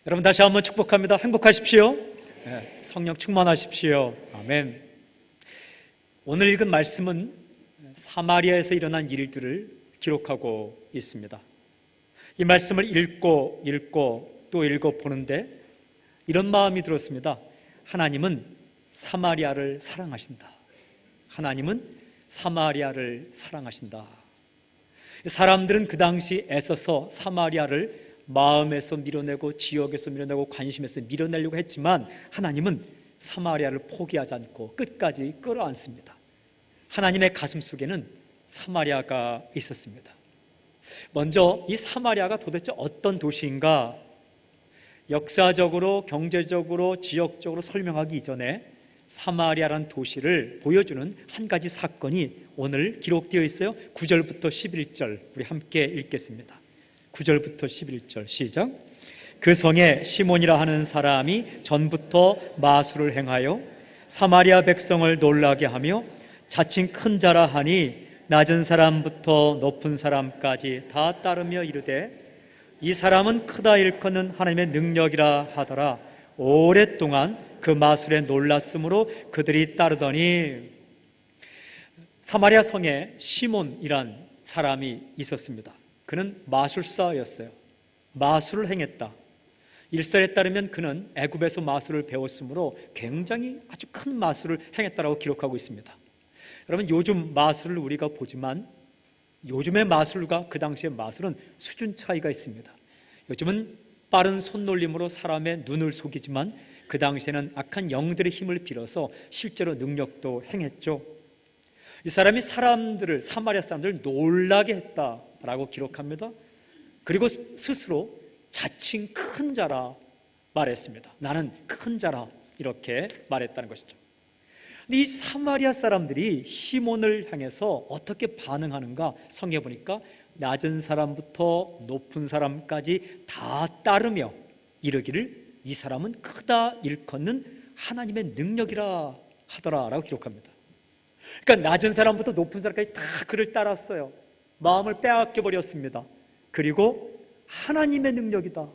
여러분 다시 한번 축복합니다. 행복하십시오. 성령 충만하십시오. 아멘. 오늘 읽은 말씀은 사마리아에서 일어난 일들을 기록하고 있습니다. 이 말씀을 읽고 또 읽어보는데 이런 마음이 들었습니다. 하나님은 사마리아를 사랑하신다. 하나님은 사마리아를 사랑하신다. 사람들은 그 당시 애써서 사마리아를 마음에서 밀어내고 지역에서 밀어내고 관심에서 밀어내려고 했지만 하나님은 사마리아를 포기하지 않고 끝까지 끌어안습니다. 하나님의 가슴 속에는 사마리아가 있었습니다. 먼저 이 사마리아가 도대체 어떤 도시인가? 역사적으로, 경제적으로, 지역적으로 설명하기 이전에 사마리아라는 도시를 보여주는 한 가지 사건이 오늘 기록되어 있어요. 9절부터 11절 우리 함께 읽겠습니다. 9절부터 11절 시작. 그 성에 시몬이라 하는 사람이 전부터 마술을 행하여 사마리아 백성을 놀라게 하며 자칭 큰 자라 하니 낮은 사람부터 높은 사람까지 다 따르며 이르되 이 사람은 크다 일컫는 하나님의 능력이라 하더라. 오랫동안 그 마술에 놀랐으므로 그들이 따르더니 사마리아 성에 시몬이란 사람이 있었습니다. 그는 마술사였어요. 마술을 행했다. 일설에 따르면 그는 애굽에서 마술을 배웠으므로 굉장히 아주 큰 마술을 행했다라고 기록하고 있습니다. 여러분 요즘 마술을 우리가 보지만 요즘의 마술과 그 당시의 마술은 수준 차이가 있습니다. 요즘은 빠른 손놀림으로 사람의 눈을 속이지만 그 당시에는 악한 영들의 힘을 빌어서 실제로 능력도 행했죠. 이 사람이 사마리아 사람들을 놀라게 했다라고 기록합니다. 그리고 스스로 자칭 큰 자라 말했습니다. 나는 큰 자라 이렇게 말했다는 것이죠. 이 사마리아 사람들이 시몬을 향해서 어떻게 반응하는가 성경에 보니까 낮은 사람부터 높은 사람까지 다 따르며 이르기를 이 사람은 크다 일컫는 하나님의 능력이라 하더라라고 기록합니다. 그러니까 낮은 사람부터 높은 사람까지 다 그를 따랐어요. 마음을 빼앗겨 버렸습니다. 그리고 하나님의 능력이다.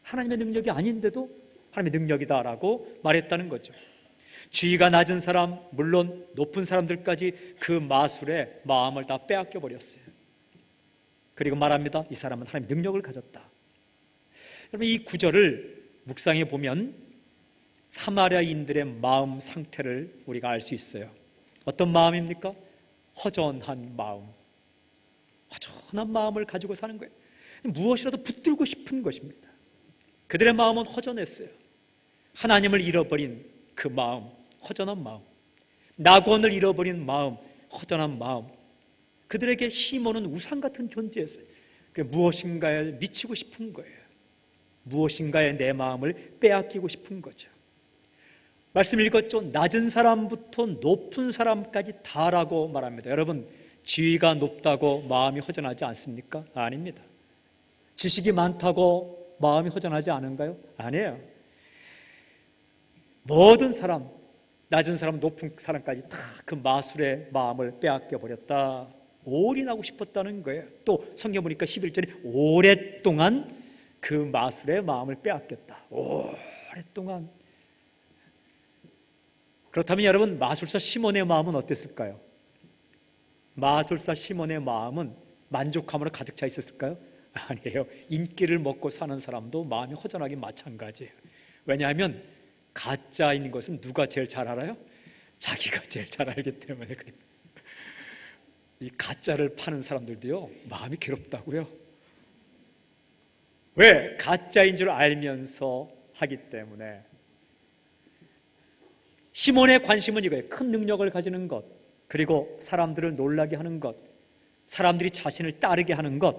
하나님의 능력이 아닌데도 하나님의 능력이다라고 말했다는 거죠. 지위가 낮은 사람, 물론 높은 사람들까지 그 마술에 마음을 다 빼앗겨 버렸어요. 그리고 말합니다. 이 사람은 하나님의 능력을 가졌다. 여러분 이 구절을 묵상해 보면 사마리아인들의 마음 상태를 우리가 알 수 있어요. 어떤 마음입니까? 허전한 마음. 허전한 마음을 가지고 사는 거예요. 무엇이라도 붙들고 싶은 것입니다. 그들의 마음은 허전했어요. 하나님을 잃어버린 그 마음, 허전한 마음, 낙원을 잃어버린 마음, 허전한 마음. 그들에게 시몬은 우상 같은 존재였어요. 무엇인가에 미치고 싶은 거예요. 무엇인가에 내 마음을 빼앗기고 싶은 거죠. 말씀 읽었죠? 낮은 사람부터 높은 사람까지 다라고 말합니다. 여러분 지위가 높다고 마음이 허전하지 않습니까? 아닙니다. 지식이 많다고 마음이 허전하지 않은가요? 아니에요. 모든 사람, 낮은 사람, 높은 사람까지 다 그 마술의 마음을 빼앗겨 버렸다. 올인하고 싶었다는 거예요. 또 성경 보니까 11절에 오랫동안 그 마술의 마음을 빼앗겼다. 오랫동안. 그렇다면 여러분 마술사 시몬의 마음은 어땠을까요? 마술사 시몬의 마음은 만족함으로 가득 차 있었을까요? 아니에요. 인기를 먹고 사는 사람도 마음이 허전하긴 마찬가지예요. 왜냐하면 가짜인 것은 누가 제일 잘 알아요? 자기가 제일 잘 알기 때문에 그래요. 이 가짜를 파는 사람들도요 마음이 괴롭다고요. 왜? 가짜인 줄 알면서 하기 때문에. 시몬의 관심은 이거예요. 큰 능력을 가지는 것, 그리고 사람들을 놀라게 하는 것, 사람들이 자신을 따르게 하는 것.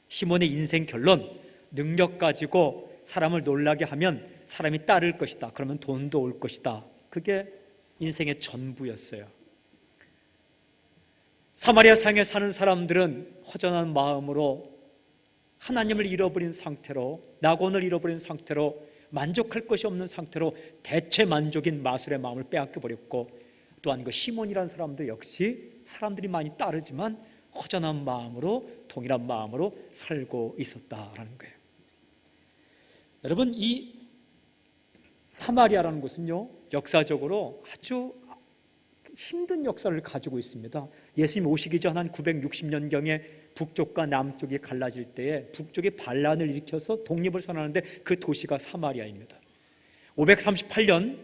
시몬의 인생 결론, 능력 가지고 사람을 놀라게 하면 사람이 따를 것이다. 그러면 돈도 올 것이다. 그게 인생의 전부였어요. 사마리아 상에 사는 사람들은 허전한 마음으로 하나님을 잃어버린 상태로, 낙원을 잃어버린 상태로, 만족할 것이 없는 상태로 대체 만족인 마술의 마음을 빼앗겨 버렸고, 또한 그 시몬이라는 사람도 역시 사람들이 많이 따르지만 허전한 마음으로, 동일한 마음으로 살고 있었다라는 거예요. 여러분, 이 사마리아라는 곳은요, 역사적으로 아주 힘든 역사를 가지고 있습니다. 예수님 오시기 전 한 960년경에 북쪽과 남쪽이 갈라질 때에 북쪽이 반란을 일으켜서 독립을 선언하는데 그 도시가 사마리아입니다. 538년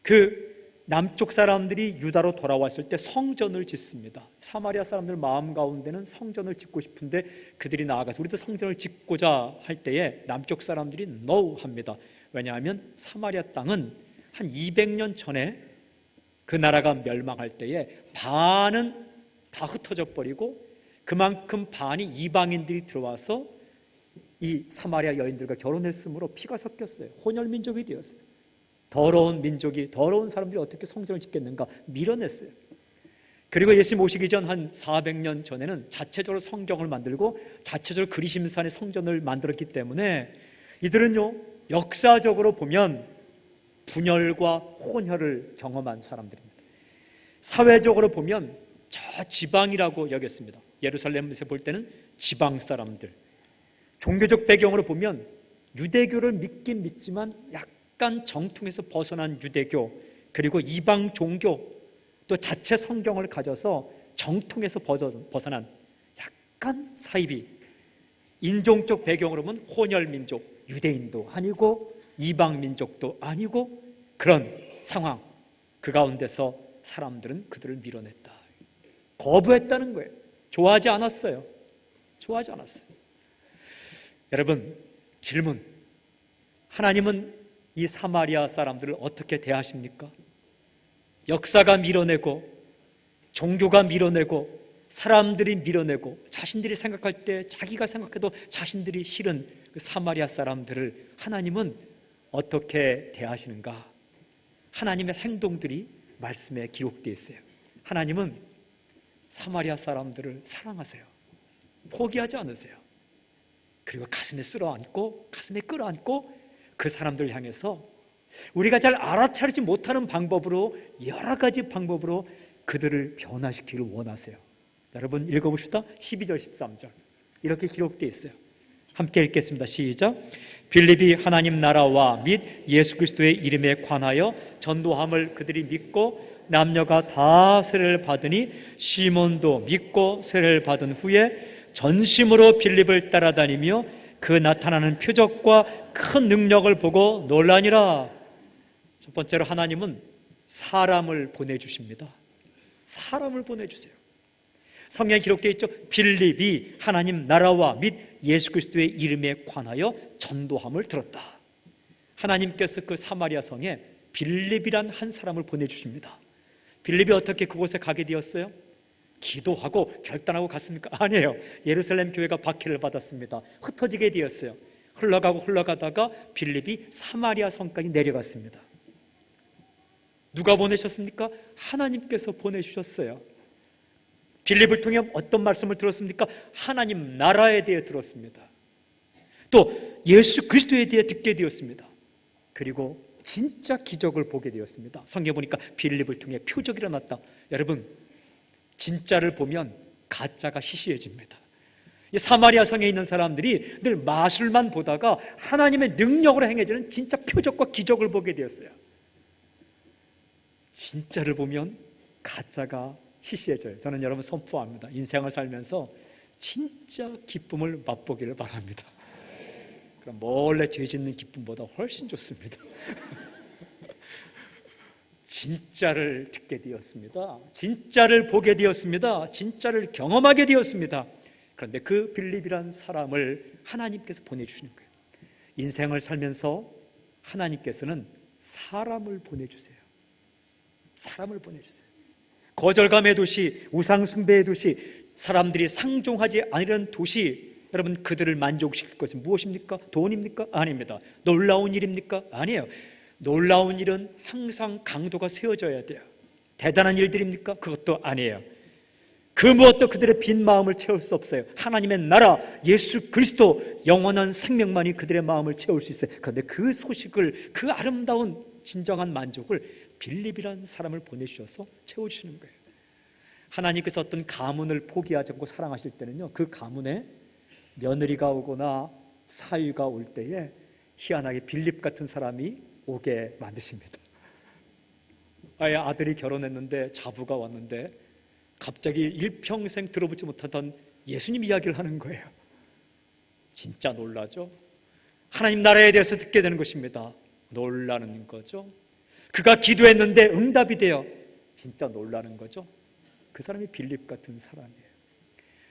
그 남쪽 사람들이 유다로 돌아왔을 때 성전을 짓습니다. 사마리아 사람들 마음 가운데는 성전을 짓고 싶은데 그들이 나아가서 우리도 성전을 짓고자 할 때에 남쪽 사람들이 no 합니다. 왜냐하면 사마리아 땅은 한 200년 전에 그 나라가 멸망할 때에 반은 다 흩어져 버리고 그만큼 반이 이방인들이 들어와서 이 사마리아 여인들과 결혼했으므로 피가 섞였어요. 혼혈민족이 되었어요. 더러운 민족이, 더러운 사람들이 어떻게 성전을 짓겠는가 밀어냈어요. 그리고 예수님 오시기 전 한 400년 전에는 자체적으로 성경을 만들고 자체적으로 그리심산의 성전을 만들었기 때문에 이들은요, 역사적으로 보면 분열과 혼혈을 경험한 사람들입니다. 사회적으로 보면 저 지방이라고 여겼습니다. 예루살렘에서 볼 때는 지방 사람들. 종교적 배경으로 보면 유대교를 믿긴 믿지만 약간 정통에서 벗어난 유대교, 그리고 이방 종교, 또 자체 성경을 가져서 정통에서 벗어난 약간 사이비, 인종적 배경으로 보면 혼혈민족, 유대인도 아니고 이방 민족도 아니고 그런 상황, 그 가운데서 사람들은 그들을 밀어냈다. 거부했다는 거예요. 좋아하지 않았어요. 좋아하지 않았어요. 여러분, 질문. 하나님은 이 사마리아 사람들을 어떻게 대하십니까? 역사가 밀어내고 종교가 밀어내고 사람들이 밀어내고 자신들이 생각할 때 자기가 생각해도 자신들이 싫은 그 사마리아 사람들을 하나님은 어떻게 대하시는가? 하나님의 행동들이 말씀에 기록되어 있어요. 하나님은 사마리아 사람들을 사랑하세요. 포기하지 않으세요. 그리고 가슴에 쓸어안고 가슴에 끌어안고 그 사람들을 향해서 우리가 잘 알아차리지 못하는 방법으로, 여러 가지 방법으로 그들을 변화시키기를 원하세요. 여러분 읽어봅시다. 12절 13절 이렇게 기록되어 있어요. 함께 읽겠습니다. 시작. 빌립이 하나님 나라와 및 예수 그리스도의 이름에 관하여 전도함을 그들이 믿고 남녀가 다 세례를 받으니 시몬도 믿고 세례를 받은 후에 전심으로 빌립을 따라다니며 그 나타나는 표적과 큰 능력을 보고 놀라니라. 첫 번째로 하나님은 사람을 보내주십니다. 사람을 보내주세요. 성경에 기록되어 있죠. 빌립이 하나님 나라와 및 예수 그리스도의 이름에 관하여 전도함을 들었다. 하나님께서 그 사마리아 성에 빌립이란 한 사람을 보내주십니다. 빌립이 어떻게 그곳에 가게 되었어요? 기도하고 결단하고 갔습니까? 아니에요. 예루살렘 교회가 박해를 받았습니다. 흩어지게 되었어요. 흘러가다가 빌립이 사마리아 성까지 내려갔습니다. 누가 보내셨습니까? 하나님께서 보내주셨어요. 빌립을 통해 어떤 말씀을 들었습니까? 하나님 나라에 대해 들었습니다. 또 예수 그리스도에 대해 듣게 되었습니다. 그리고 진짜 기적을 보게 되었습니다. 성경에 보니까 빌립을 통해 표적이 일어났다. 여러분, 진짜를 보면 가짜가 시시해집니다. 이 사마리아 성에 있는 사람들이 늘 마술만 보다가 하나님의 능력으로 행해지는 진짜 표적과 기적을 보게 되었어요. 진짜를 보면 가짜가 시시해져요. 저는 여러분 선포합니다. 인생을 살면서 진짜 기쁨을 맛보기를 바랍니다. 그럼 몰래 죄 짓는 기쁨보다 훨씬 좋습니다. 진짜를 듣게 되었습니다. 진짜를 보게 되었습니다. 진짜를 경험하게 되었습니다. 그런데 그 빌립이란 사람을 하나님께서 보내주시는 거예요. 인생을 살면서 하나님께서는 사람을 보내주세요. 사람을 보내주세요. 거절감의 도시, 우상숭배의 도시, 사람들이 상종하지 않으려는 도시, 여러분 그들을 만족시킬 것은 무엇입니까? 돈입니까? 아닙니다. 놀라운 일입니까? 아니에요. 놀라운 일은 항상 강도가 세워져야 돼요. 대단한 일들입니까? 그것도 아니에요. 그 무엇도 그들의 빈 마음을 채울 수 없어요. 하나님의 나라, 예수 그리스도, 영원한 생명만이 그들의 마음을 채울 수 있어요. 그런데 그 소식을, 그 아름다운 진정한 만족을 빌립이라는 사람을 보내주셔서 채워주시는 거예요. 하나님께서 어떤 가문을 포기하지 않고 사랑하실 때는요, 그 가문에 며느리가 오거나 사위가 올 때에 희한하게 빌립 같은 사람이 오게 만드십니다. 아예 아들이 결혼했는데 자부가 왔는데 갑자기 일평생 들어보지 못하던 예수님 이야기를 하는 거예요. 진짜 놀라죠? 하나님 나라에 대해서 듣게 되는 것입니다. 놀라는 거죠. 그가 기도했는데 응답이 되어 진짜 놀라는 거죠. 그 사람이 빌립 같은 사람이에요.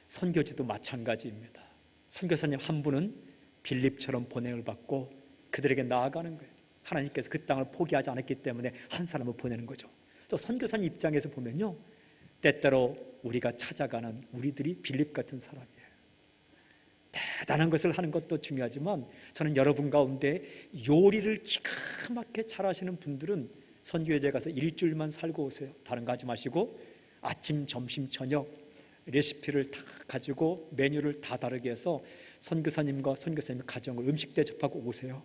선교지도 마찬가지입니다. 선교사님 한 분은 빌립처럼 보냄을 받고 그들에게 나아가는 거예요. 하나님께서 그 땅을 포기하지 않았기 때문에 한 사람을 보내는 거죠. 또 선교사님 입장에서 보면요, 때때로 우리가 찾아가는 우리들이 빌립 같은 사람이에요. 대단한 것을 하는 것도 중요하지만 저는 여러분 가운데 요리를 기가 막히게 잘하시는 분들은 선교회에 가서 일주일만 살고 오세요. 다른 거 하지 마시고 아침, 점심, 저녁 레시피를 다 가지고 메뉴를 다 다르게 해서 선교사님과 선교사님의 가정을 음식 대접하고 오세요.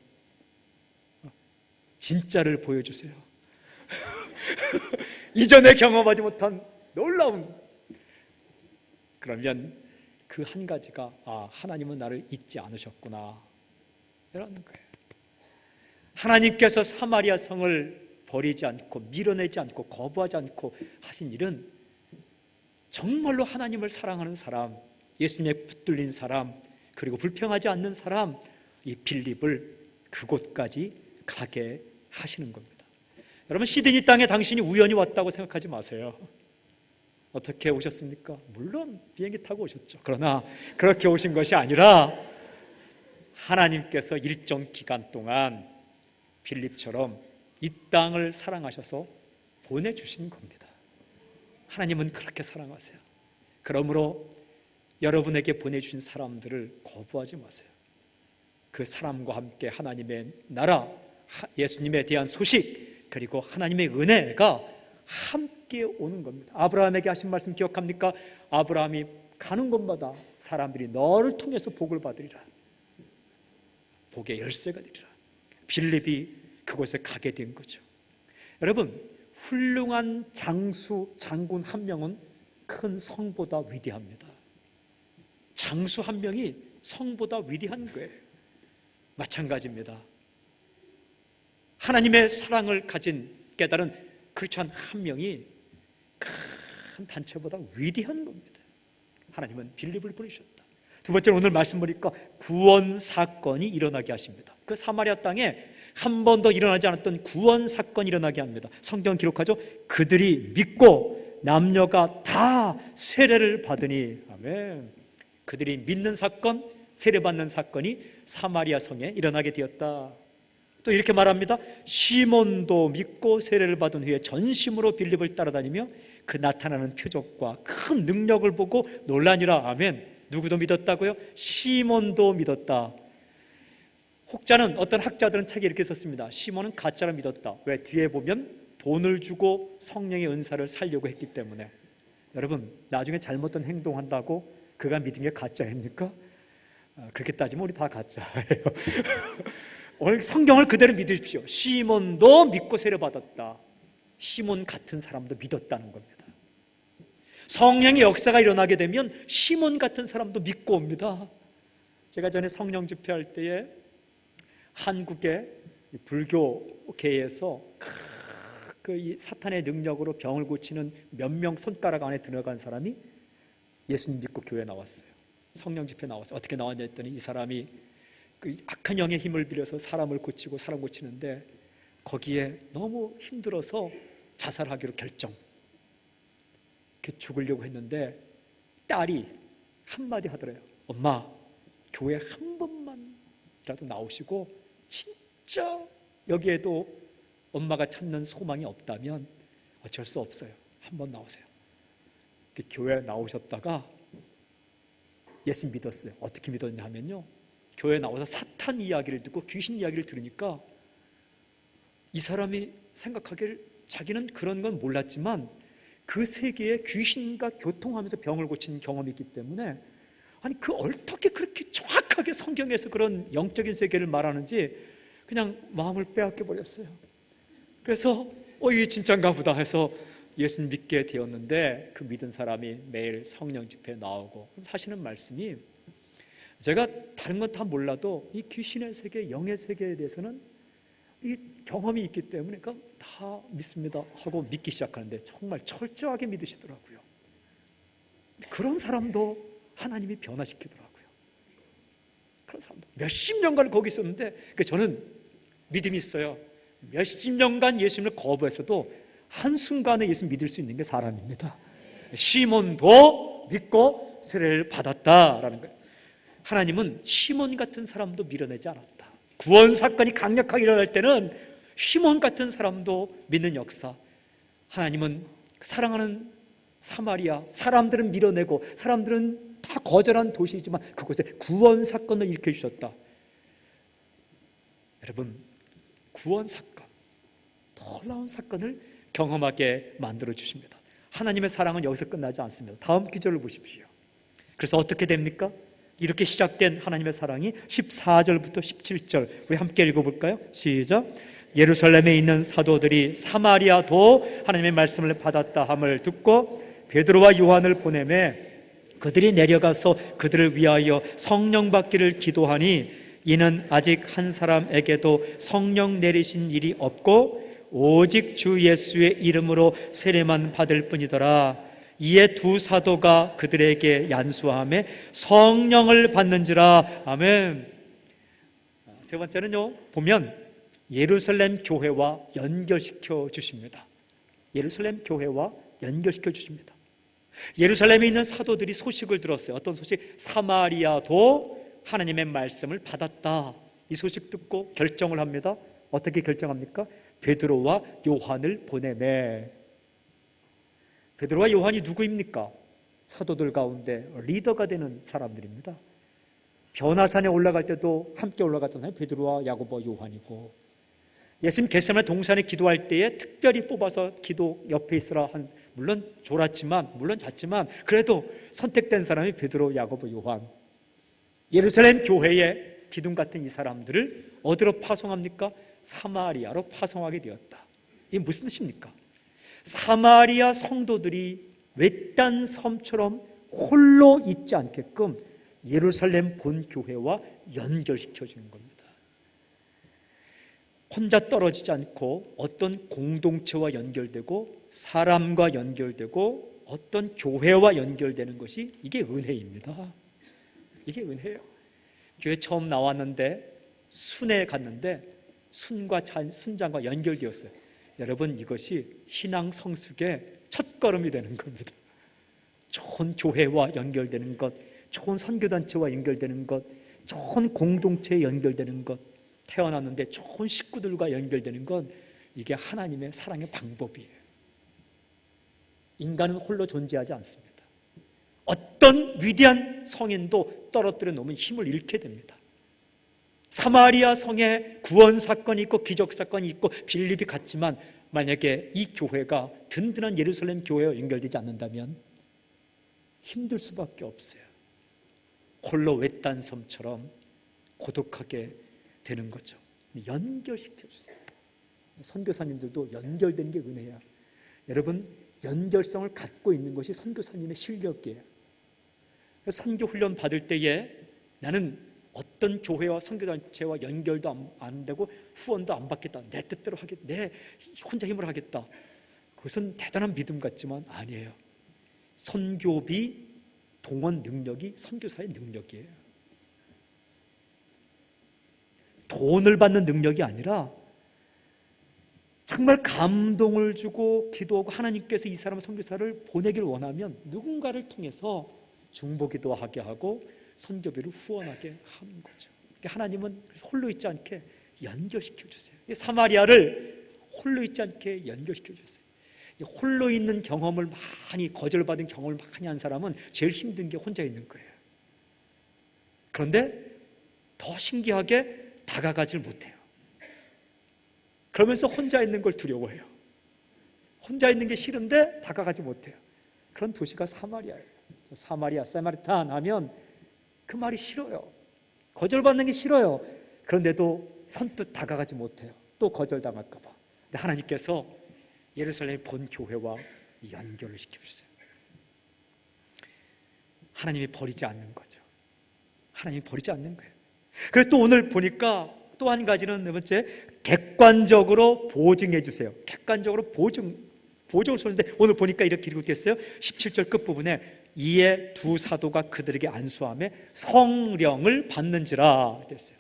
진짜를 보여주세요. 이전에 경험하지 못한 놀라운, 그러면 그 한 가지가 하나님은 나를 잊지 않으셨구나 이라는 거예요. 하나님께서 사마리아 성을 버리지 않고 밀어내지 않고 거부하지 않고 하신 일은 정말로 하나님을 사랑하는 사람, 예수님에 붙들린 사람, 그리고 불평하지 않는 사람, 이 빌립을 그곳까지 가게 하시는 겁니다. 여러분, 시드니 땅에 당신이 우연히 왔다고 생각하지 마세요. 어떻게 오셨습니까? 물론 비행기 타고 오셨죠. 그러나 그렇게 오신 것이 아니라 하나님께서 일정 기간 동안 빌립처럼 이 땅을 사랑하셔서 보내주신 겁니다. 하나님은 그렇게 사랑하세요. 그러므로 여러분에게 보내주신 사람들을 거부하지 마세요. 그 사람과 함께 하나님의 나라, 예수님에 대한 소식, 그리고 하나님의 은혜가 함께 오는 겁니다. 아브라함에게 하신 말씀 기억합니까? 아브라함이 가는 곳마다 사람들이 너를 통해서 복을 받으리라, 복의 열쇠가 되리라. 빌립이 그곳에 가게 된 거죠. 여러분, 훌륭한 장수, 장군 한 명은 큰 성보다 위대합니다. 장수 한 명이 성보다 위대한 거예요. 마찬가지입니다. 하나님의 사랑을 가진 깨달은 크리스찬 한 명이 큰 단체보다 위대한 겁니다. 하나님은 빌립을 보내셨다. 두 번째로 오늘 말씀 보니까 구원 사건이 일어나게 하십니다. 그 사마리아 땅에 한 번도 일어나지 않았던 구원 사건이 일어나게 합니다. 성경 기록하죠. 그들이 믿고 남녀가 다 세례를 받으니. 아멘. 그들이 믿는 사건, 세례받는 사건이 사마리아 성에 일어나게 되었다. 또 이렇게 말합니다. 시몬도 믿고 세례를 받은 후에 전심으로 빌립을 따라다니며 그 나타나는 표적과 큰 능력을 보고 놀라니라. 아멘. 누구도 믿었다고요? 시몬도 믿었다. 혹자는, 어떤 학자들은 책에 이렇게 썼습니다. 시몬은 가짜로 믿었다. 왜? 뒤에 보면 돈을 주고 성령의 은사를 살려고 했기 때문에. 여러분, 나중에 잘못된 행동한다고 그가 믿은 게 가짜입니까? 그렇게 따지면 우리 다 가짜예요. 오늘 성경을 그대로 믿으십시오. 시몬도 믿고 세례받았다. 시몬 같은 사람도 믿었다는 겁니다. 성령의 역사가 일어나게 되면 시몬 같은 사람도 믿고 옵니다. 제가 전에 성령 집회할 때에 한국의 불교계에서 그 사탄의 능력으로 병을 고치는 몇 명 손가락 안에 들어간 사람이 예수님 믿고 교회에 나왔어요. 성령 집회에 나왔어요. 어떻게 나왔냐 했더니 이 사람이 그 악한 영의 힘을 빌려서 사람을 고치고 사람 고치는데 거기에 너무 힘들어서 자살하기로 결정. 죽으려고 했는데 딸이 한마디 하더래요. 엄마, 교회 한 번만이라도 나오시고 진짜 여기에도 엄마가 찾는 소망이 없다면 어쩔 수 없어요. 한번 나오세요. 교회 나오셨다가 예수 믿었어요. 어떻게 믿었냐 하면요, 교회에 나와서 사탄 이야기를 듣고 귀신 이야기를 들으니까 이 사람이 생각하기를 자기는 그런 건 몰랐지만 그 세계에 귀신과 교통하면서 병을 고친 경험이 있기 때문에, 아니 그 어떻게 그렇게 정확하게 성경에서 그런 영적인 세계를 말하는지 그냥 마음을 빼앗겨 버렸어요. 그래서 이게 진짜인가 보다 해서 예수님 믿게 되었는데, 그 믿은 사람이 매일 성령 집회에 나오고 하시는 말씀이, 제가 다른 건 다 몰라도 이 귀신의 세계, 영의 세계에 대해서는 이 경험이 있기 때문에 다 믿습니다 하고 믿기 시작하는데 정말 철저하게 믿으시더라고요. 그런 사람도 하나님이 변화시키더라고요. 그런 사람도 몇십 년간 거기 있었는데 저는 믿음이 있어요. 몇십 년간 예수님을 거부했어도 한순간에 예수 믿을 수 있는 게 사람입니다. 시몬도 믿고 세례를 받았다라는 거예요. 하나님은 시몬 같은 사람도 밀어내지 않았다. 구원 사건이 강력하게 일어날 때는 시몬 같은 사람도 믿는 역사. 하나님은 사랑하는 사마리아, 사람들은 밀어내고 사람들은 다 거절한 도시이지만 그곳에 구원 사건을 일으켜 주셨다. 여러분, 구원 사건, 놀라운 사건을 경험하게 만들어 주십니다. 하나님의 사랑은 여기서 끝나지 않습니다. 다음 구절을 보십시오. 그래서 어떻게 됩니까? 이렇게 시작된 하나님의 사랑이 14절부터 17절 우리 함께 읽어볼까요? 시작. 예루살렘에 있는 사도들이 사마리아도 하나님의 말씀을 받았다 함을 듣고 베드로와 요한을 보내매 그들이 내려가서 그들을 위하여 성령 받기를 기도하니 이는 아직 한 사람에게도 성령 내리신 일이 없고 오직 주 예수의 이름으로 세례만 받을 뿐이더라. 이에 두 사도가 그들에게 얀수하매 성령을 받는지라. 아멘. 세 번째는요, 보면 예루살렘 교회와 연결시켜 주십니다. 예루살렘 교회와 연결시켜 주십니다. 예루살렘에 있는 사도들이 소식을 들었어요. 어떤 소식? 사마리아도 하나님의 말씀을 받았다. 이 소식 듣고 결정을 합니다. 어떻게 결정합니까? 베드로와 요한을 보내매. 베드로와 요한이 누구입니까? 사도들 가운데 리더가 되는 사람들입니다. 변화산에 올라갈 때도 함께 올라갔잖아요. 베드로와 야고보와 요한이고, 예수님 겟세마네 동산에 기도할 때에 특별히 뽑아서 기도 옆에 있으라 한, 물론 잤지만 그래도 선택된 사람이 베드로, 야고보, 요한. 예루살렘 교회의 기둥 같은 이 사람들을 어디로 파송합니까? 사마리아로 파송하게 되었다. 이게 무슨 뜻입니까? 사마리아 성도들이 외딴 섬처럼 홀로 있지 않게끔 예루살렘 본 교회와 연결시켜 주는 겁니다. 혼자 떨어지지 않고 어떤 공동체와 연결되고 사람과 연결되고 어떤 교회와 연결되는 것이 이게 은혜입니다. 이게 은혜예요. 교회 처음 나왔는데 순회 갔는데 순장과 연결되었어요. 여러분, 이것이 신앙 성숙의 첫걸음이 되는 겁니다. 좋은 교회와 연결되는 것, 좋은 선교단체와 연결되는 것, 좋은 공동체에 연결되는 것, 태어났는데 좋은 식구들과 연결되는 건 이게 하나님의 사랑의 방법이에요. 인간은 홀로 존재하지 않습니다. 어떤 위대한 성인도 떨어뜨려 놓으면 힘을 잃게 됩니다. 사마리아 성에 구원 사건이 있고 기적 사건이 있고 빌립이 갔지만 만약에 이 교회가 든든한 예루살렘 교회와 연결되지 않는다면 힘들 수밖에 없어요. 홀로 외딴 섬처럼 고독하게 되는 거죠. 연결시켜주세요. 선교사님들도 연결되는 게 은혜야. 여러분, 연결성을 갖고 있는 것이 선교사님의 실력이에요. 선교 훈련 받을 때에 나는 어떤 교회와 선교단체와 연결도 안 되고 후원도 안 받겠다, 내 뜻대로 하겠다, 내 혼자 힘으로 하겠다, 그것은 대단한 믿음 같지만 아니에요. 선교비 동원 능력이 선교사의 능력이에요. 돈을 받는 능력이 아니라 정말 감동을 주고 기도하고 하나님께서 이 사람 선교사를 보내기를 원하면 누군가를 통해서 중보기도 하게 하고 선교비를 후원하게 하는 거죠. 하나님은 홀로 있지 않게 연결시켜 주세요. 사마리아를 홀로 있지 않게 연결시켜 주세요. 홀로 있는 경험을 많이, 거절받은 경험을 많이 한 사람은 제일 힘든 게 혼자 있는 거예요. 그런데 더 신기하게 다가가질 못해요. 그러면서 혼자 있는 걸 두려워해요. 혼자 있는 게 싫은데 다가가지 못해요. 그런 도시가 사마리아예요. 사마리아, 사마리탄 하면 그 말이 싫어요. 거절받는 게 싫어요. 그런데도 선뜻 다가가지 못해요. 또 거절당할까 봐. 근데 하나님께서 예루살렘 본 교회와 연결을 시켜주세요. 하나님이 버리지 않는 거죠. 하나님이 버리지 않는 거예요. 그래서 또 오늘 보니까 또 한 가지는 네 번째, 객관적으로 보증해 주세요. 객관적으로 보증을 쏘는데 오늘 보니까 이렇게 기록됐어요. 17절 끝부분에 이에 두 사도가 그들에게 안수하며 성령을 받는지라 됐어요.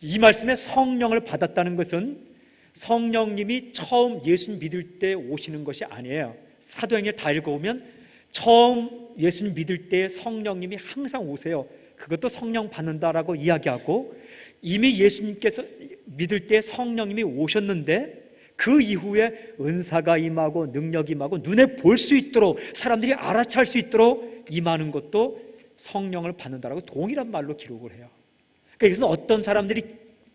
이 말씀에 성령을 받았다는 것은 성령님이 처음 예수님 믿을 때 오시는 것이 아니에요. 사도행전 다 읽어보면 처음 예수님 믿을 때 성령님이 항상 오세요. 그것도 성령 받는다라고 이야기하고, 이미 예수님께서 믿을 때 성령님이 오셨는데 그 이후에 은사가 임하고 능력이 임하고 눈에 볼 수 있도록 사람들이 알아챌 수 있도록 임하는 것도 성령을 받는다라고 동일한 말로 기록을 해요. 그래서 어떤 사람들이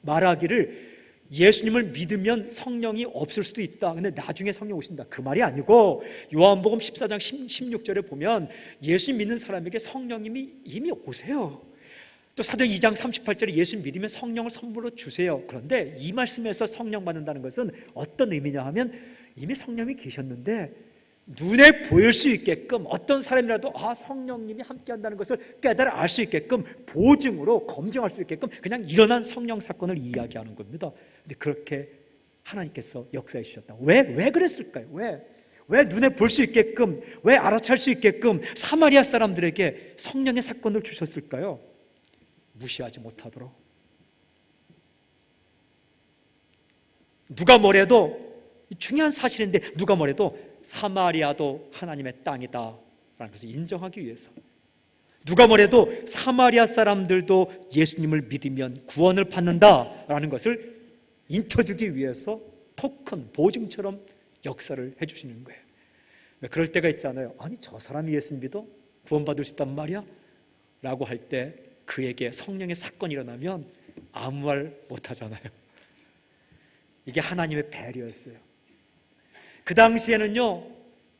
말하기를 예수님을 믿으면 성령이 없을 수도 있다, 근데 나중에 성령 오신다, 그 말이 아니고 요한복음 14장 16절에 보면 예수님 믿는 사람에게 성령님이 이미 오세요. 또 사도행 2장 38절에 예수님 믿으면 성령을 선물로 주세요. 그런데 이 말씀에서 성령 받는다는 것은 어떤 의미냐 하면 이미 성령이 계셨는데 눈에 보일 수 있게끔, 어떤 사람이라도 성령님이 함께한다는 것을 깨달아 알 수 있게끔, 보증으로 검증할 수 있게끔 그냥 일어난 성령 사건을 이야기하는 겁니다. 근데 그렇게 하나님께서 역사해 주셨다. 왜 그랬을까요? 왜 눈에 볼 수 있게끔, 왜 알아챌 수 있게끔 사마리아 사람들에게 성령의 사건을 주셨을까요? 무시하지 못하도록. 누가 뭐래도, 중요한 사실인데 누가 뭐래도 사마리아도 하나님의 땅이다 라는 것을 인정하기 위해서, 누가 뭐래도 사마리아 사람들도 예수님을 믿으면 구원을 받는다라는 것을 인쳐주기 위해서 토큰, 보증처럼 역사를 해주시는 거예요. 그럴 때가 있잖아요. 아니 저 사람이 예수 믿어? 구원받을 수 있단 말이야? 라고 할 때 그에게 성령의 사건이 일어나면 아무 말 못하잖아요. 이게 하나님의 배려였어요. 그 당시에는요,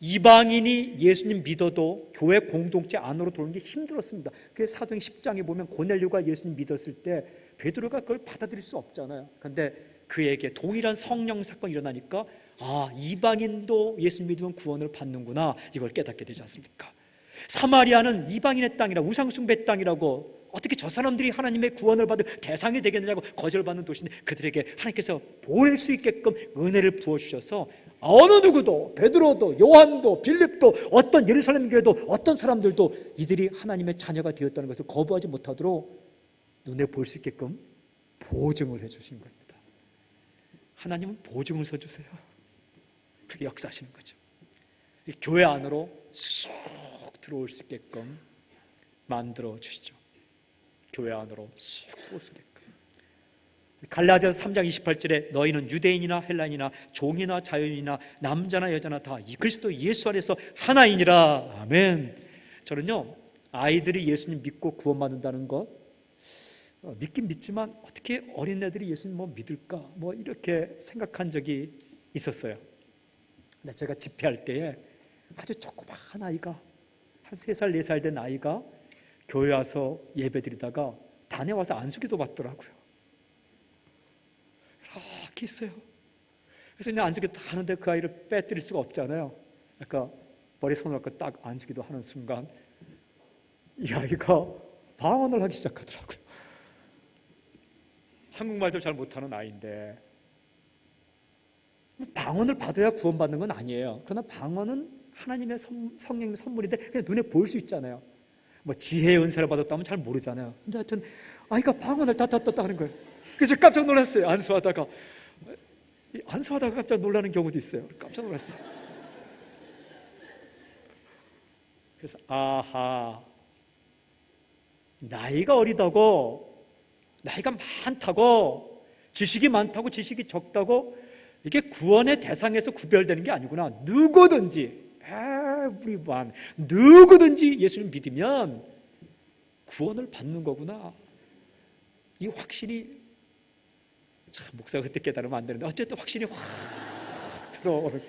이방인이 예수님 믿어도 교회 공동체 안으로 들어오는 게 힘들었습니다. 그래서 사도행 10장에 보면 고넬료가 예수님 믿었을 때 베드로가 그걸 받아들일 수 없잖아요. 그런데 그에게 동일한 성령 사건이 일어나니까 이방인도 예수님 믿으면 구원을 받는구나, 이걸 깨닫게 되지 않습니까? 사마리아는 이방인의 땅이라, 우상숭배 땅이라고, 어떻게 저 사람들이 하나님의 구원을 받을 대상이 되겠느냐고 거절받는 도시인데 그들에게 하나님께서 보일 수 있게끔 은혜를 부어주셔서 어느 누구도, 베드로도, 요한도, 빌립도, 어떤 예루살렘 교회도, 어떤 사람들도 이들이 하나님의 자녀가 되었다는 것을 거부하지 못하도록 눈에 볼 수 있게끔 보증을 해주신 겁니다. 하나님은 보증을 서주세요. 그렇게 역사하시는 거죠. 교회 안으로 쑥 들어올 수 있게끔 만들어 주시죠. 교회 안으로 쑥 들어올 수 있게끔. 갈라디아서 3장 28절에 너희는 유대인이나 헬라인이나 종이나 자유인이나 남자나 여자나 다 이 그리스도 예수 안에서 하나이니라. 아멘. 저는요, 아이들이 예수님 믿고 구원받는다는 것 믿긴 믿지만 어떻게 어린애들이 예수님 믿을까 이렇게 생각한 적이 있었어요. 근데 제가 집회할 때에 아주 조그마한 아이가, 한 3살 4살 된 아이가 교회 와서 예배드리다가 단에 와서 안수기도 받더라고요. 이렇게 있어요. 그래서 그냥 안수기 다 하는데 그 아이를 빼뜨릴 수가 없잖아요. 그러니까 머리에 손을 얹고 딱 안수기도 하는 순간 이 아이가 방언을 하기 시작하더라고요. 한국말도 잘 못하는 아이인데, 방언을 받아야 구원받는 건 아니에요. 그러나 방언은 하나님의 성령의 선물인데 그냥 눈에 보일 수 있잖아요. 지혜의 은사를 받았다면 잘 모르잖아요. 근데 하여튼 아이가 방언을 다 하는 거예요. 그래서 깜짝 놀랐어요. 안수하다가 깜짝 놀라는 경우도 있어요. 깜짝 놀랐어요. 그래서 나이가 어리다고, 나이가 많다고, 지식이 많다고, 지식이 적다고 이게 구원의 대상에서 구별되는 게 아니구나. 누구든지, everyone, 누구든지 예수를 믿으면 구원을 받는 거구나. 이 확신이, 참 목사가 그때 깨달으면 안 되는데 어쨌든 확신이 확 들어오는.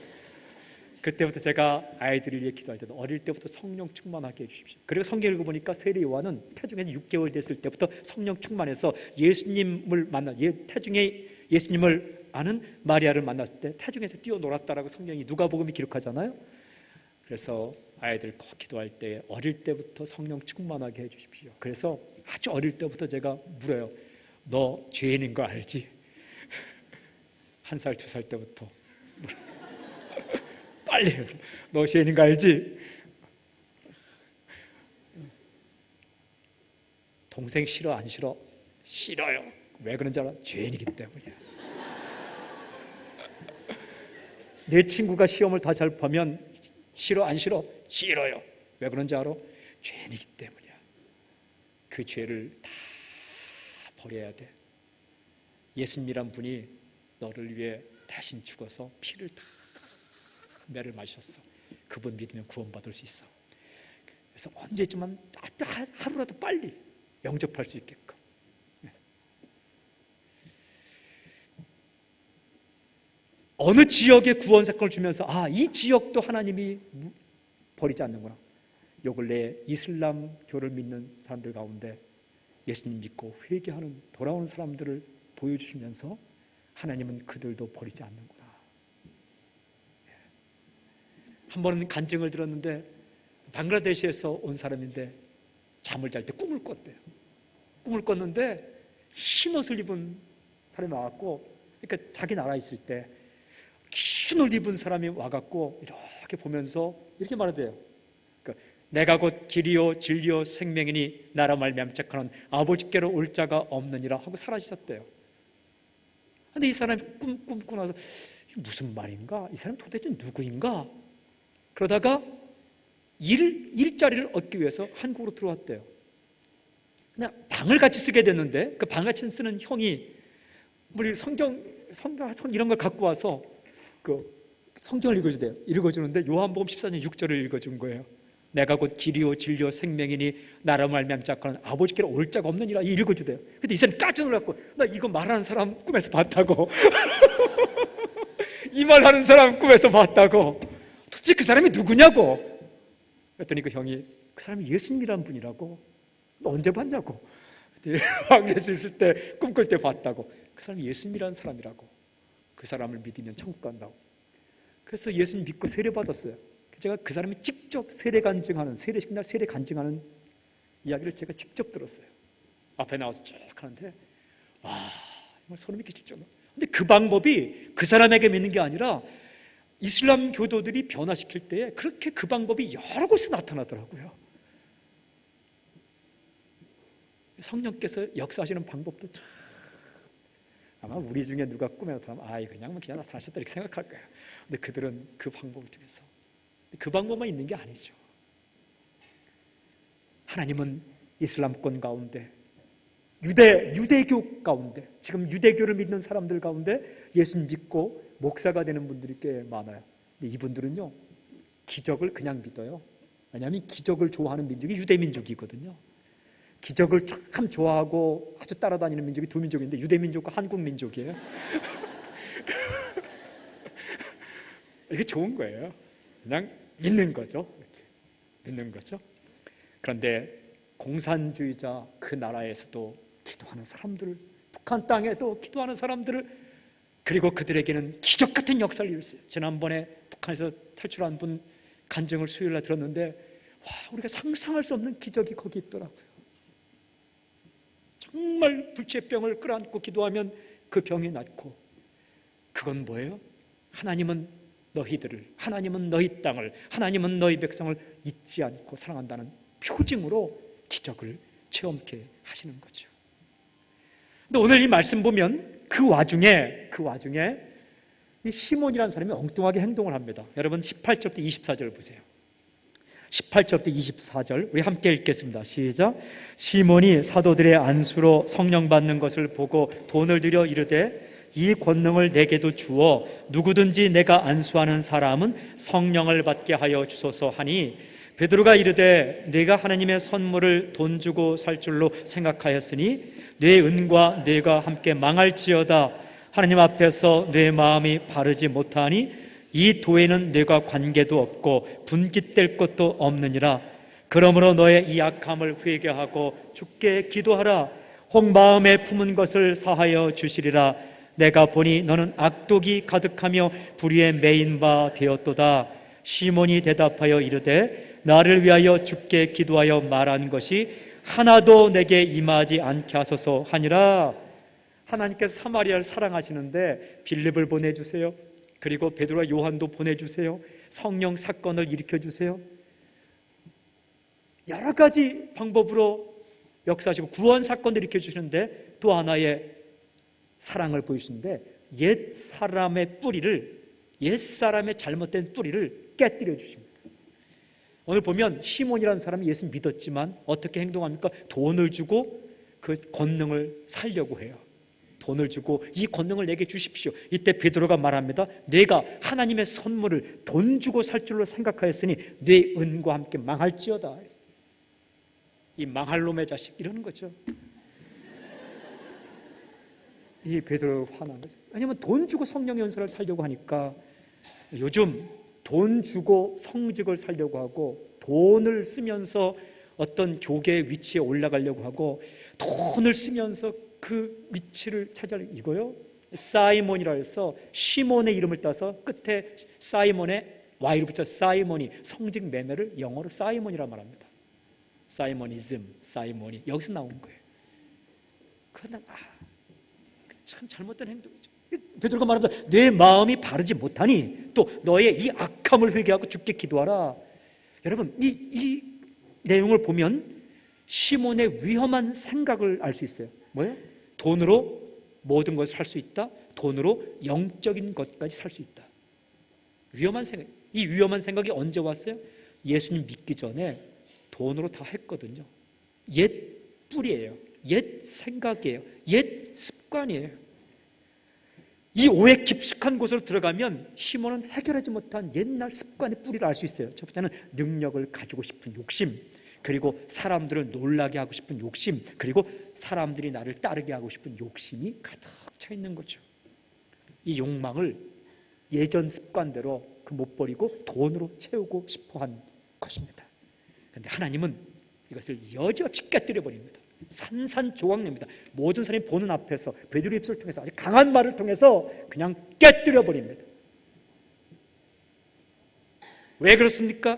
그때부터 제가 아이들을 위해 기도할 때도 어릴 때부터 성령 충만하게 해주십시오. 그리고 성경 읽어보니까 세례 요한은 태중에서 6개월 됐을 때부터 성령 충만해서 예수님을 태중에 예수님을 아는 마리아를 만났을 때 태중에서 뛰어놀았다라고 성경이 누가복음이 기록하잖아요. 그래서 아이들 꼭 기도할 때 어릴 때부터 성령 충만하게 해주십시오. 그래서 아주 어릴 때부터 제가 물어요. 너 죄인인 거 알지? 1살, 2살 때부터 빨리 해서 너 죄인인 거 알지? 동생 싫어 안 싫어? 싫어요. 왜 그런지 알아? 죄인이기 때문이야. 내 친구가 시험을 다 잘 보면 싫어 안 싫어? 싫어요. 왜 그런지 알아? 죄인이기 때문이야. 그 죄를 다 버려야 돼. 예수님이란 분이 너를 위해 대신 죽어서 피를 다 매를 마셨어. 그분 믿으면 구원받을 수 있어. 그래서 언제쯤만 하루라도 빨리 영접할 수 있게끔. 어느 지역에 구원 사건을 주면서 이 지역도 하나님이 버리지 않는구나. 요 근래 이슬람교를 믿는 사람들 가운데 예수님 믿고 회개하는 돌아오는 사람들을 보여주시면서 하나님은 그들도 버리지 않는구나. 한 번은 간증을 들었는데 방글라데시에서 온 사람인데 잠을 잘 때 꿈을 꿨대요. 꿈을 꿨는데 흰 옷을 입은 사람이 와갖고, 그러니까 자기 나라에 있을 때 흰 옷 입은 사람이 와갖고 이렇게 보면서 이렇게 말하대요. 그러니까 내가 곧 길이요 진리요 생명이니 나라 말미암아 착하는 아버지께로 올 자가 없느니라 하고 사라지셨대요. 근데 이 사람이 꿈꾸고 나서 무슨 말인가? 이 사람 도대체 누구인가? 그러다가 일자리를 얻기 위해서 한국으로 들어왔대요. 그냥 방을 같이 쓰게 됐는데 그 방 같이 쓰는 형이 우리 성경 이런 걸 갖고 와서 그 성경을 읽어주는데 요한복음 14장 6절을 읽어준 거예요. 내가 곧 길이요 진리요 생명이니 나라 말미암아 착하는 아버지께로 올 자가 없느니라 읽어주대요. 근데 이 사람이 깜짝 놀랐고, 나 이거 말하는 사람 꿈에서 봤다고. 이 말하는 사람 꿈에서 봤다고. 도대체 그 사람이 누구냐고. 그랬더니 그 형이 그 사람이 예수님이란 분이라고. 너 언제 봤냐고. 왕래수 있을 때 꿈꿀 때 봤다고. 그 사람이 예수님이라는 사람이라고. 그 사람을 믿으면 천국 간다고. 그래서 예수님 믿고 세례 받았어요. 제가 그 사람이 직접 세례 간증하는, 세례식 날 세례 간증하는 이야기를 제가 직접 들었어요. 앞에 나와서 쭉 하는데 정말 소름이 끼칠 정도. 근데 그 방법이 그 사람에게 믿는 게 아니라 이슬람 교도들이 변화시킬 때에 그렇게 그 방법이 여러 곳에 나타나더라고요. 성령께서 역사하시는 방법도 참, 아마 우리 중에 누가 꿈에 나타나면 그냥 나타나셨다 이렇게 생각할 거예요. 근데 그들은 그 방법을 통해서, 그 방법만 있는 게 아니죠. 하나님은 이슬람권 가운데, 유대교 가운데, 지금 유대교를 믿는 사람들 가운데 예수님 믿고 목사가 되는 분들이 꽤 많아요. 근데 이분들은요, 기적을 그냥 믿어요. 왜냐하면 기적을 좋아하는 민족이 유대민족이거든요. 기적을 참 좋아하고 아주 따라다니는 민족이 두 민족인데 유대민족과 한국민족이에요. 이게 좋은 거예요. 그냥 믿는 거죠. 이렇게 믿는 거죠. 그런데 공산주의자 그 나라에서도 기도하는 사람들, 북한 땅에도 기도하는 사람들을, 그리고 그들에게는 기적 같은 역사를 이뤘어요. 지난번에 북한에서 탈출한 분 간증을 수요일날 들었는데 우리가 상상할 수 없는 기적이 거기 있더라고요. 정말 불치병을 끌어안고 기도하면 그 병이 낫고. 그건 뭐예요? 하나님은 너희들을, 하나님은 너희 땅을, 하나님은 너희 백성을 잊지 않고 사랑한다는 표징으로 기적을 체험케 하시는 거죠. 근데 오늘 이 말씀 보면 그 와중에 이 시몬이라는 사람이 엉뚱하게 행동을 합니다. 여러분 18절부터 24절 보세요. 18절부터 24절 우리 함께 읽겠습니다. 시작. 시몬이 사도들의 안수로 성령 받는 것을 보고 돈을 들여 이르되 이 권능을 내게도 주어 누구든지 내가 안수하는 사람은 성령을 받게 하여 주소서 하니, 베드로가 이르되 네가 하나님의 선물을 돈 주고 살 줄로 생각하였으니 네 은과 뇌가 함께 망할지어다. 하나님 앞에서 네 마음이 바르지 못하니 이 도에는 뇌가 관계도 없고 분깃될 것도 없느니라. 그러므로 너의 이 악함을 회개하고 주께 기도하라. 혹 마음에 품은 것을 사하여 주시리라. 내가 보니 너는 악독이 가득하며 불의에 매인 바 되었도다. 시몬이 대답하여 이르되 나를 위하여 주께 기도하여 말한 것이 하나도 내게 임하지 않게 하소서 하니라. 하나님께서 사마리아를 사랑하시는데 빌립을 보내주세요. 그리고 베드로와 요한도 보내주세요. 성령 사건을 일으켜주세요. 여러 가지 방법으로 역사하시고 구원 사건을 일으켜주시는데 또 하나의 사랑을 보이시는데 옛사람의 뿌리를, 옛사람의 잘못된 뿌리를 깨뜨려 주십니다. 오늘 보면 시몬이라는 사람이 예수 믿었지만 어떻게 행동합니까? 돈을 주고 그 권능을 살려고 해요. 돈을 주고 이 권능을 내게 주십시오. 이때 베드로가 말합니다. 내가 하나님의 선물을 돈 주고 살 줄로 생각하였으니 네 은과 함께 망할지어다. 이 망할 놈의 자식, 이러는 거죠. 이 베드로 화난 거죠. 왜냐하면 돈 주고 성령 연설을 살려고 하니까. 요즘 돈 주고 성직을 살려고 하고 돈을 쓰면서 어떤 교계의 위치에 올라가려고 하고 돈을 쓰면서 그 위치를 차지하려고, 이거요. 사이몬이라 해서 시몬의 이름을 따서 끝에 사이몬의 Y를 붙여 사이몬이 성직 매매를 영어로 사이몬이라 말합니다. 사이모니즘, 사이몬이 여기서 나온 거예요. 그건 참 잘못된 행동이죠. 베드로가 말합니다. 내 마음이 바르지 못하니 또 너의 이 악함을 회개하고 주께 기도하라. 여러분, 이 내용을 보면 시몬의 위험한 생각을 알 수 있어요. 뭐예요? 돈으로 모든 것을 살 수 있다. 돈으로 영적인 것까지 살 수 있다. 위험한 생각. 이 위험한 생각이 언제 왔어요? 예수님 믿기 전에 돈으로 다 했거든요. 옛 뿌리예요. 옛 생각이에요. 옛 습관이에요. 이 오해 깊숙한 곳으로 들어가면 시몬은 해결하지 못한 옛날 습관의 뿌리를 알 수 있어요. 첫 번째는 능력을 가지고 싶은 욕심, 그리고 사람들을 놀라게 하고 싶은 욕심, 그리고 사람들이 나를 따르게 하고 싶은 욕심이 가득 차 있는 거죠. 이 욕망을 예전 습관대로 못 버리고 돈으로 채우고 싶어 한 것입니다. 그런데 하나님은 이것을 여지없이 깨뜨려 버립니다. 산산조각냅니다. 모든 사람이 보는 앞에서 베드로의 입술을 통해서 아주 강한 말을 통해서 그냥 깨뜨려 버립니다. 왜 그렇습니까?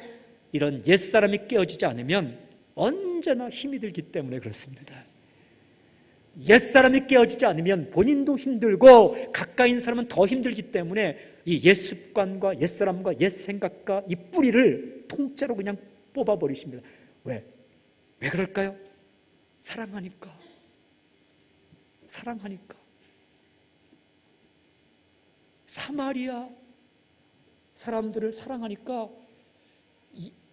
이런 옛사람이 깨어지지 않으면 언제나 힘이 들기 때문에 그렇습니다. 옛사람이 깨어지지 않으면 본인도 힘들고 가까이 있는 사람은 더 힘들기 때문에 이 옛습관과 옛사람과 옛생각과 이 뿌리를 통째로 그냥 뽑아버리십니다. 왜 그럴까요? 사랑하니까. 사마리아 사람들을 사랑하니까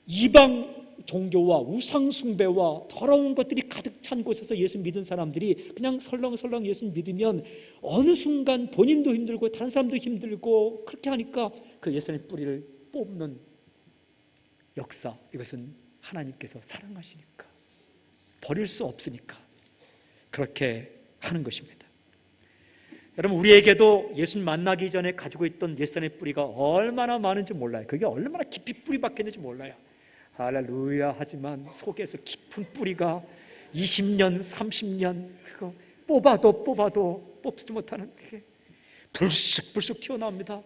이방 종교와 우상 숭배와 더러운 것들이 가득 찬 곳에서 예수 믿은 사람들이 그냥 설렁설렁 예수 믿으면 어느 순간 본인도 힘들고 다른 사람도 힘들고 그렇게 하니까 그 예수님의 뿌리를 뽑는 역사, 이것은 하나님께서 사랑하시니까, 버릴 수 없으니까 그렇게 하는 것입니다. 여러분, 우리에게도 예수님 만나기 전에 가지고 있던 옛사람의 뿌리가 얼마나 많은지 몰라요. 그게 얼마나 깊이 뿌리 박혔는지 몰라요. 할렐루야 하지만 속에서 깊은 뿌리가 20년, 30년 그거 뽑아도 뽑지도 못하는 게 불쑥불쑥 튀어나옵니다.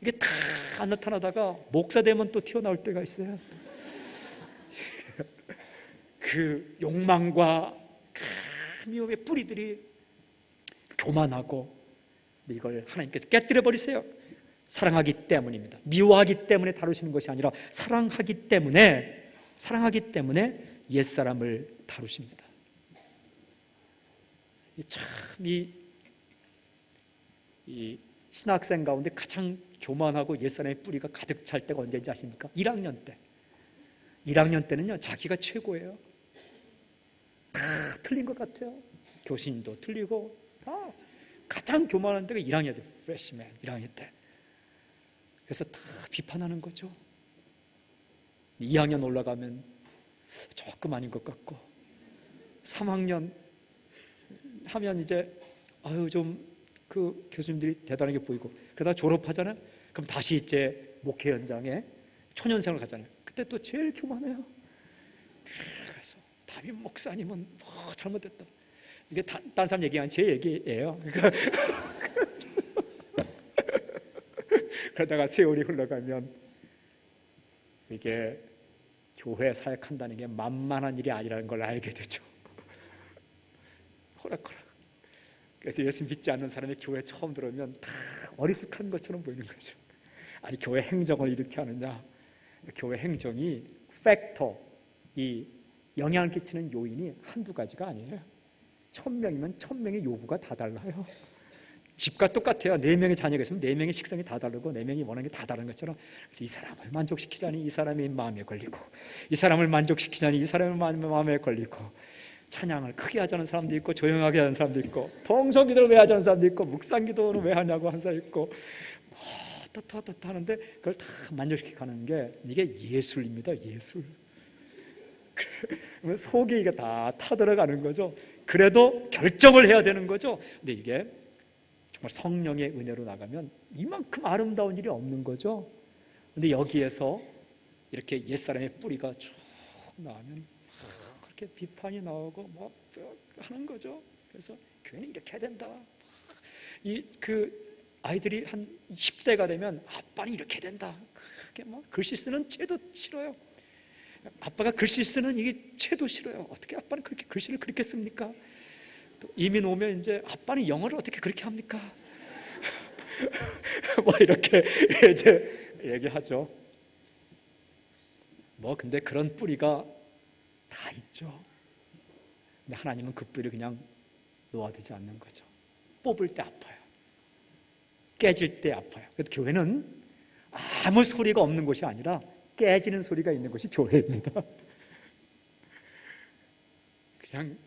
이게 다 안 나타나다가 목사 되면 또 튀어나올 때가 있어요. 그 욕망과 미움의 뿌리들이 교만하고, 이걸 하나님께서 깨뜨려 버리세요. 사랑하기 때문입니다. 미워하기 때문에 다루시는 것이 아니라 사랑하기 때문에 옛사람을 다루십니다. 참 이 신학생 가운데 가장 교만하고 옛사람의 뿌리가 가득 찰 때가 언제인지 아십니까? 1학년 때. 1학년 때는요, 자기가 최고예요. 다 틀린 것 같아요. 교신도 틀리고 다. 가장 교만한 때가 1학년 때, 프레시맨 1학년 때. 그래서 다 비판하는 거죠. 2학년 올라가면 조금 아닌 것 같고, 3학년 하면 이제 좀 그 교수님들이 대단하게 보이고, 그러다 졸업하잖아요. 그럼 다시 이제 목회 현장에 초년생을 가잖아요. 그때 또 제일 교만해요. 그래서 담임 목사님은 잘못됐다. 이게 딴 사람 얘기한 제 얘기예요. 그러다가 세월이 흘러가면 이게 교회 사역한다는 게 만만한 일이 아니라는 걸 알게 되죠. 호락호락. 그래서 예수 믿지 않는 사람이 교회 처음 들어오면 다 어리숙한 것처럼 보이는 거죠. 아니, 교회 행정을 이렇게 하느냐? 교회 행정이 팩터, 이 영향을 끼치는 요인이 한두 가지가 아니에요. 1000명이면 1000명의 요구가 다 달라요. 집과 똑같아요. 4명의 자녀가 있으면 4명의 식성이 다 다르고 4명이 원하는 게 다 다른 것처럼, 그래서 이 사람을 만족시키자니 이 사람이 마음에 걸리고, 이 사람을 만족시키자니 이 사람의 마음에 걸리고, 찬양을 크게 하자는 사람도 있고 조용하게 하는 사람도 있고, 통성기도를 왜 하자는 사람도 있고, 묵상기도는 왜 하냐고 하는 사람도 있고, 어떻다 하는데 그걸 다 만족시키는 게 이게 예술입니다. 예술. 그러면 속에 이게 다 타들어가는 거죠. 그래도 결정을 해야 되는 거죠. 근데 이게 정말 성령의 은혜로 나가면 이만큼 아름다운 일이 없는 거죠. 근데 여기에서 이렇게 옛사람의 뿌리가 쭉 나오면 그렇게 비판이 나오고 뭐 하는 거죠. 그래서 교회는 이렇게 해야 된다. 아이들이 한 10대가 되면 아빠는 이렇게 해야 된다. 그게 뭐 글씨 쓰는 채도 싫어요. 아빠가 글씨 쓰는 이게 채도 싫어요. 어떻게 아빠는 그렇게 글씨를 그렇게 씁니까? 또 이민 오면 이제 아빠는 영어를 어떻게 그렇게 합니까? 뭐 이렇게 이제 얘기하죠. 뭐 근데 그런 뿌리가 다 있죠. 근데 하나님은 그 뿌리를 그냥 놓아두지 않는 거죠. 뽑을 때 아파요. 깨질 때 아파요. 그래서 교회는 아무 소리가 없는 곳이 아니라 깨지는 소리가 있는 것이 교회입니다. 그냥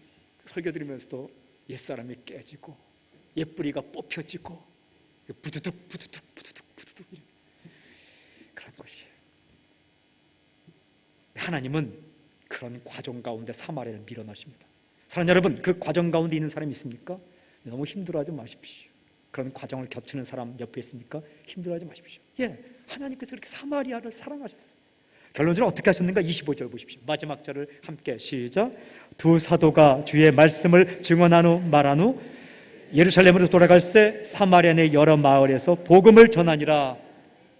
설교 들으면서도 옛사람이 깨지고 옛뿌리가 뽑혀지고 부두둑 그런 것이에요. 하나님은 그런 과정 가운데 사마리아를 밀어넣으십니다. 사랑하는 여러분, 그 과정 가운데 있는 사람이 있습니까? 너무 힘들어하지 마십시오. 그런 과정을 겪는 사람 옆에 있습니까? 힘들어하지 마십시오. 하나님께서 그렇게 사마리아를 사랑하셨어요. 결론적으로 어떻게 하셨는가? 25절 보십시오. 마지막 절을 함께 시작. 두 사도가 주의 말씀을 증언한 후 말한 후 예루살렘으로 돌아갈새 사마리아 내 여러 마을에서 복음을 전하니라.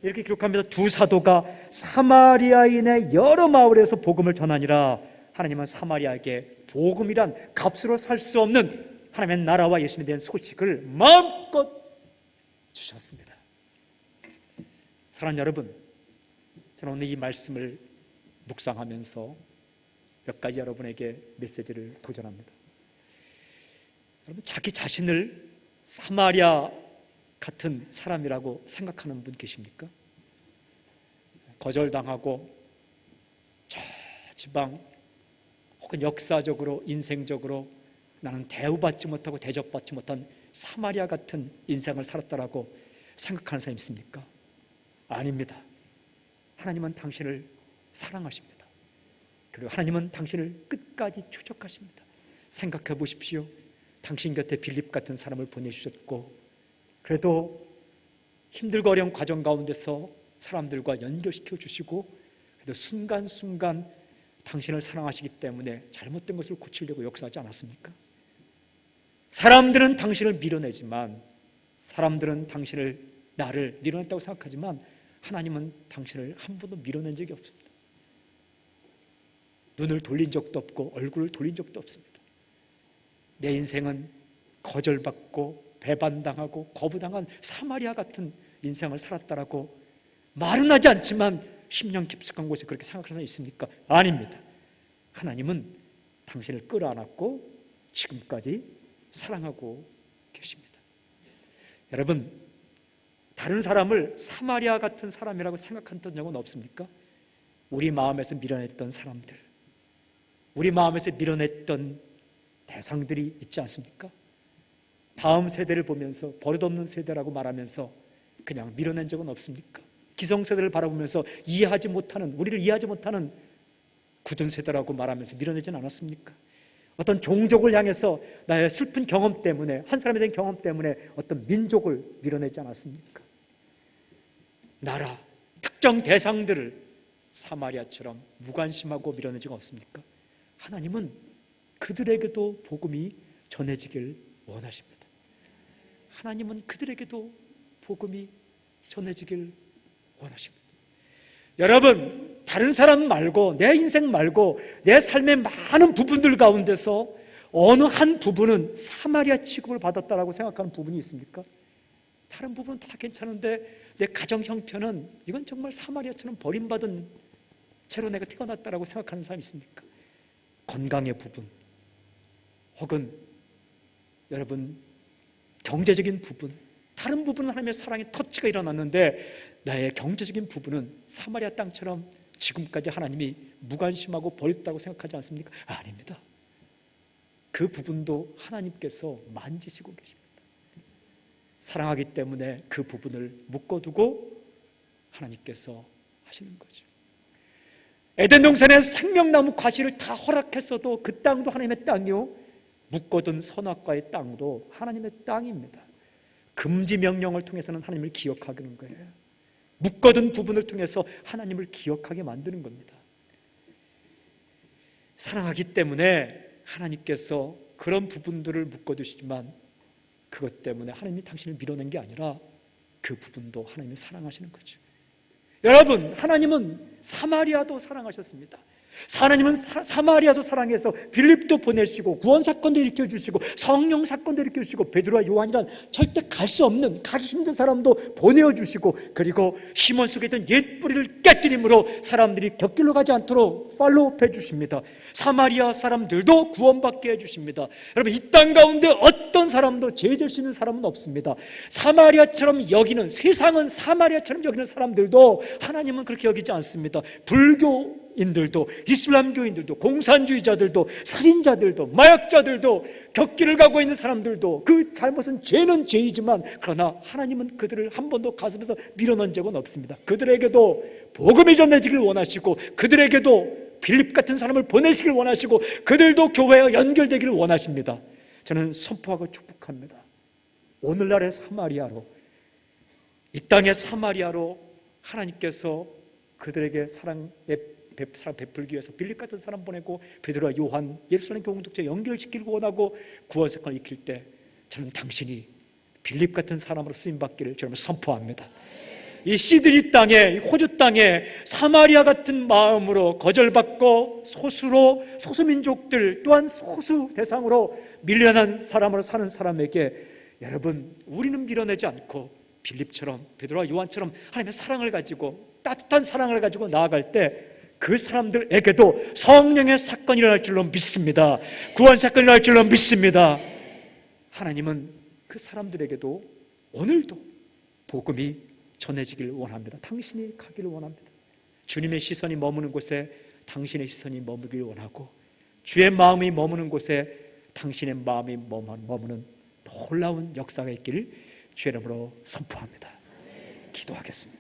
이렇게 기록합니다. 두 사도가 사마리아인의 여러 마을에서 복음을 전하니라. 하나님은 사마리아에게 복음이란 값으로 살 수 없는 하나님의 나라와 예수님에 대한 소식을 마음껏 주셨습니다. 사랑하는 여러분, 저는 오늘 이 말씀을 묵상하면서 몇 가지 여러분에게 메시지를 도전합니다. 여러분, 자기 자신을 사마리아 같은 사람이라고 생각하는 분 계십니까? 거절당하고 저 지방 혹은 역사적으로 인생적으로 나는 대우받지 못하고 대접받지 못한 사마리아 같은 인생을 살았다라고 생각하는 사람이 있습니까? 아닙니다. 하나님은 당신을 사랑하십니다. 그리고 하나님은 당신을 끝까지 추적하십니다. 생각해 보십시오. 당신 곁에 빌립 같은 사람을 보내주셨고, 그래도 힘들고 어려운 과정 가운데서 사람들과 연결시켜 주시고, 그래도 순간순간 당신을 사랑하시기 때문에 잘못된 것을 고치려고 역사하지 않았습니까? 사람들은 당신을 밀어내지만, 사람들은 나를 밀어냈다고 생각하지만, 하나님은 당신을 한 번도 밀어낸 적이 없습니다. 눈을 돌린 적도 없고 얼굴을 돌린 적도 없습니다. 내 인생은 거절받고 배반당하고 거부당한 사마리아 같은 인생을 살았다라고 말은 하지 않지만 심령 깊숙한 곳에 그렇게 생각하는 사람이 있습니까? 아닙니다. 하나님은 당신을 끌어안았고 지금까지 사랑하고 계십니다. 여러분, 다른 사람을 사마리아 같은 사람이라고 생각한 적은 없습니까? 우리 마음에서 밀어냈던 사람들, 우리 마음에서 밀어냈던 대상들이 있지 않습니까? 다음 세대를 보면서 버릇없는 세대라고 말하면서 그냥 밀어낸 적은 없습니까? 기성세대를 바라보면서 우리를 이해하지 못하는 굳은 세대라고 말하면서 밀어내진 않았습니까? 어떤 종족을 향해서 나의 슬픈 경험 때문에, 한 사람에 대한 경험 때문에 어떤 민족을 밀어내지 않았습니까? 나라, 특정 대상들을 사마리아처럼 무관심하고 밀어낸 적 없습니까? 하나님은 그들에게도 복음이 전해지길 원하십니다. 하나님은 그들에게도 복음이 전해지길 원하십니다. 여러분, 다른 사람 말고, 내 인생 말고 내 삶의 많은 부분들 가운데서 어느 한 부분은 사마리아 취급을 받았다라고 생각하는 부분이 있습니까? 다른 부분은 다 괜찮은데 내 가정 형편은 이건 정말 사마리아처럼 버림받은 채로 내가 태어났다라고 생각하는 사람이 있습니까? 건강의 부분, 혹은 여러분 경제적인 부분, 다른 부분은 하나님의 사랑의 터치가 일어났는데 나의 경제적인 부분은 사마리아 땅처럼 지금까지 하나님이 무관심하고 버렸다고 생각하지 않습니까? 아닙니다. 그 부분도 하나님께서 만지시고 계십니다. 사랑하기 때문에 그 부분을 묶어두고 하나님께서 하시는 거죠. 에덴 동산에 생명나무 과실을 다 허락했어도 그 땅도 하나님의 땅이요, 묶어둔 선악과의 땅도 하나님의 땅입니다. 금지 명령을 통해서는 하나님을 기억하는 거예요. 묶어둔 부분을 통해서 하나님을 기억하게 만드는 겁니다. 사랑하기 때문에 하나님께서 그런 부분들을 묶어두시지만 그것 때문에 하나님이 당신을 밀어낸 게 아니라 그 부분도 하나님이 사랑하시는 거죠. 여러분, 하나님은 사마리아도 사랑하셨습니다. 하나님은 사마리아도 사랑해서 빌립도 보내시고 구원 사건도 일으켜주시고 성령 사건도 일으켜주시고 베드로와 요한이란 절대 갈 수 없는, 가기 힘든 사람도 보내어주시고, 그리고 시몬 속에 있던 옛 뿌리를 깨뜨림으로 사람들이 곁길로 가지 않도록 팔로우업 해주십니다. 사마리아 사람들도 구원받게 해주십니다. 여러분, 이 땅 가운데 어떤 사람도 죄될 수 있는 사람은 없습니다. 사마리아처럼 여기는, 세상은 사마리아처럼 여기는 사람들도 하나님은 그렇게 여기지 않습니다. 불교인들도, 이슬람교인들도, 공산주의자들도, 살인자들도, 마약자들도, 격길을 가고 있는 사람들도, 그 잘못은 죄는 죄이지만 그러나 하나님은 그들을 한 번도 가슴에서 밀어넣은 적은 없습니다. 그들에게도 복음이 전해지길 원하시고, 그들에게도 빌립 같은 사람을 보내시길 원하시고, 그들도 교회와 연결되기를 원하십니다. 저는 선포하고 축복합니다. 오늘날의 사마리아로, 이 땅의 사마리아로 하나님께서 그들에게 사랑 베풀기 위해서 빌립 같은 사람 보내고 베드로와 요한, 예루살렘 교회 공동체 연결시키길 원하고 구원 사건을 익힐 때 저는 당신이 빌립 같은 사람으로 쓰임받기를 저는 선포합니다. 이 시드니 땅에, 호주 땅에 사마리아 같은 마음으로 거절받고 소수민족들 또한 소수 대상으로 밀려난 사람으로 사는 사람에게, 여러분, 우리는 밀어내지 않고 빌립처럼 베드로와 요한처럼 하나님의 사랑을 가지고, 따뜻한 사랑을 가지고 나아갈 때 그 사람들에게도 성령의 사건이 일어날 줄로 믿습니다. 구원 사건이 일어날 줄로 믿습니다. 하나님은 그 사람들에게도 오늘도 복음이 전해지기를 원합니다. 당신이 가기를 원합니다. 주님의 시선이 머무는 곳에 당신의 시선이 머무기를 원하고, 주의 마음이 머무는 곳에 당신의 마음이 머무는 놀라운 역사가 있기를 주의 이름으로 선포합니다. 기도하겠습니다.